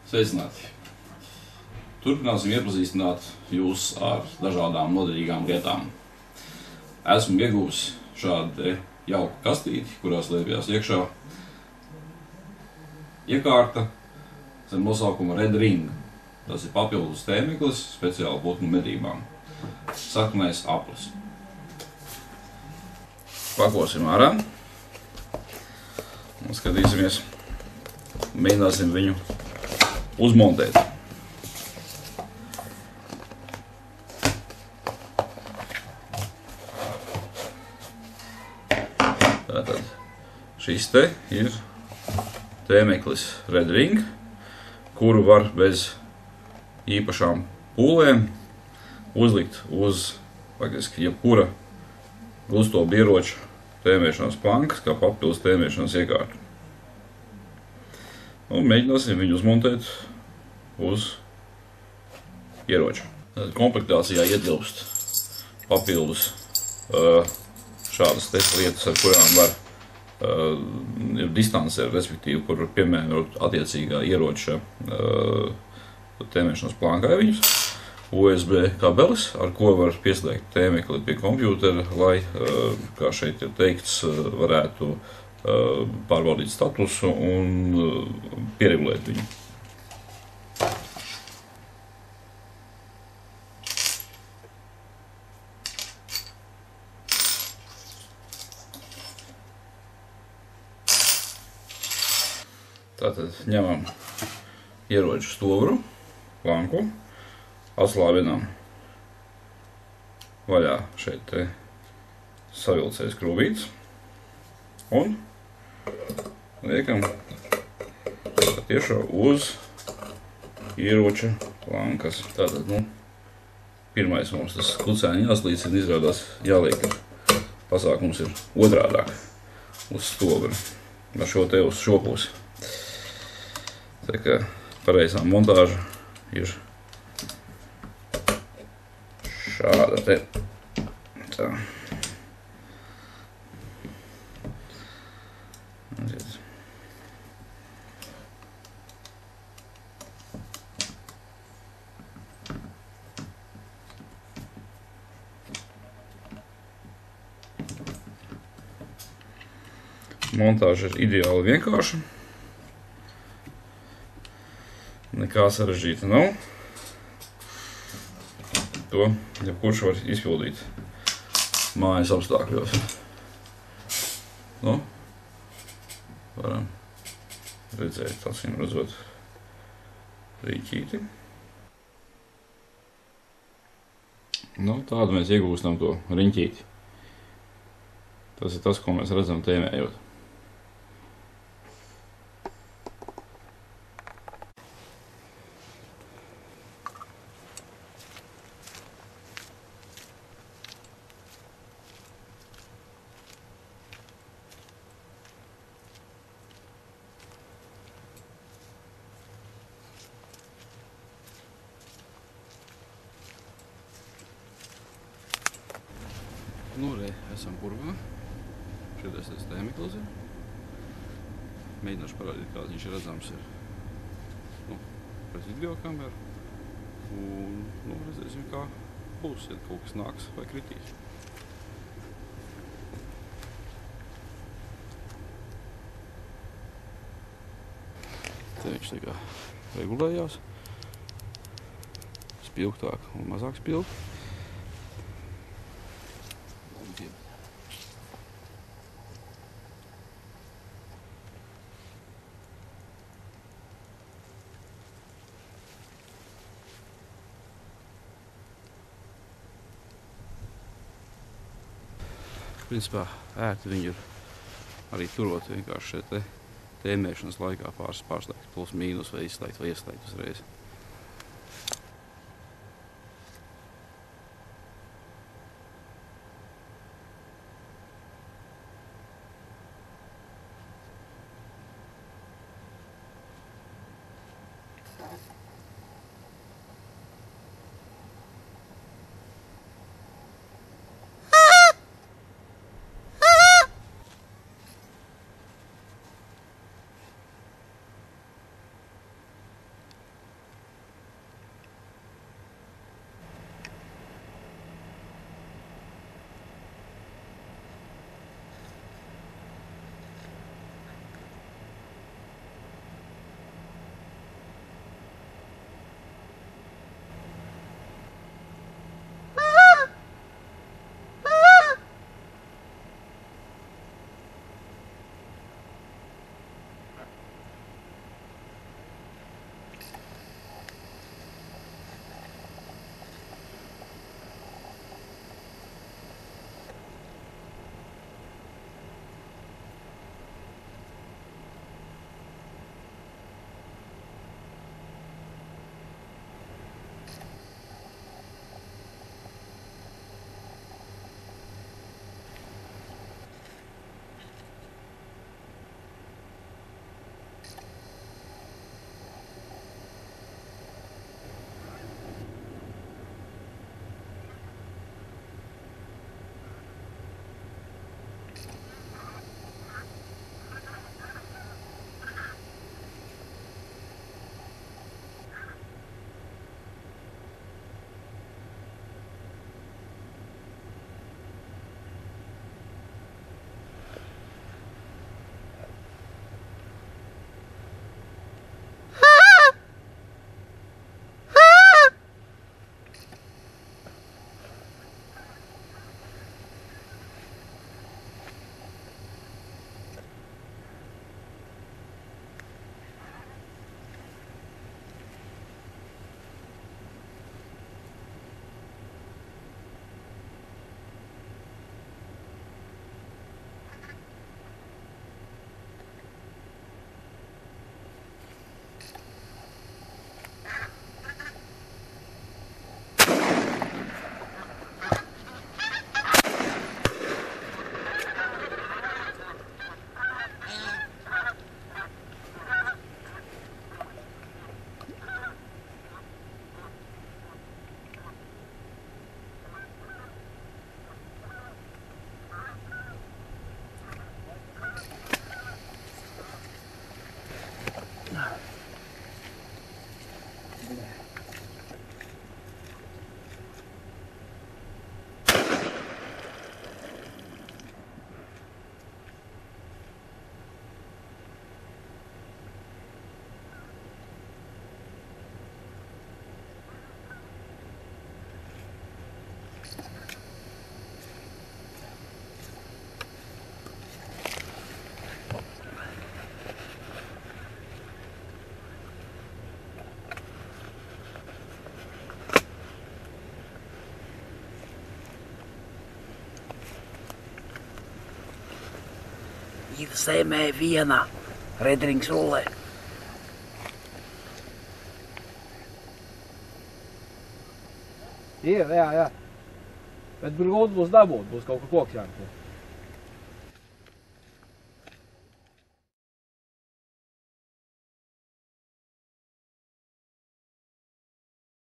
Sveicināti! Turpināsim iepazīstināt jūs ar dažādām noderīgām lietām. Esmu ieguvis šādu jauku kastīti, kurā slēpjas iekšā iekārta zem nosaukuma Red Ring. Tas ir papildus tēmeklis speciāli putnu medībām. Saknais aplis. Pakosim ārā un skatīsimies, mēģināsim viņu uzmontēt. Tātad šis te ir tēmeklis Red Ring, kuru var bez īpašām pūlēm uzlikt uz faktiski jebkura gulstobu ieroču tēmēšanas plankas, kā papildus tēmēšanas iekārtu. Un mēģināsim viņu uzmontēt uz ieroču. Komplektācijā ietilpst papildus šādas lietas, ar kurām var distancēt, respektīvi, kur piemērot attiecīgā ieroča tēmēšanas plankai viņus. USB kabelis, ar ko var pieslēgt tēmekli pie kompjūtera, lai, kā šeit ir teikts, varētu pārbaudīt statusu un pieregulēt viņu. Tātad ņemam ieroču stobru, planku, atslābinām vaļā šeit te savilcējas krūvītes un liekam tiešo uz ieroča plankas. Tātad, pirmais mums tas kucēni jāslīd, un izrādās jāliek, ka pasākums ir otrādāk uz stobra, ar šo te uz šo pusi. Tā kā pareizā montāža ir šāda te. Tā. Montāža ir ideāli vienkārša. Nekā sarežģīta nav. To jebkurš var izpildīt mājas apstākļos. Varam redzēt, acīm redzot, rīķīti. Tādu mēs iegūstam to riņķīti. Tas ir tas, ko mēs redzam tēmējot. Esam purvā. Šitais tas tēmeklis ir. Mēģināšu parādīt, kāds viņš redzams ir pēc video kameru. Un redzēsim, kā būs, ja kaut kas nāks vai kritīs. Te viņš tā kā regulējās. Spilgtāk un mazāk spilgt. Principā ērti viņu ir arī turot vienkārši šeit tēmēšanas laikā pārslēgt plus mīnus vai izslēgt vai ieslēgt uzreiz. Rīta sēmē viena. Redrings rullē. Ir, jā. Bet grūti būs dabūt, būs kaut kā koks jāņem.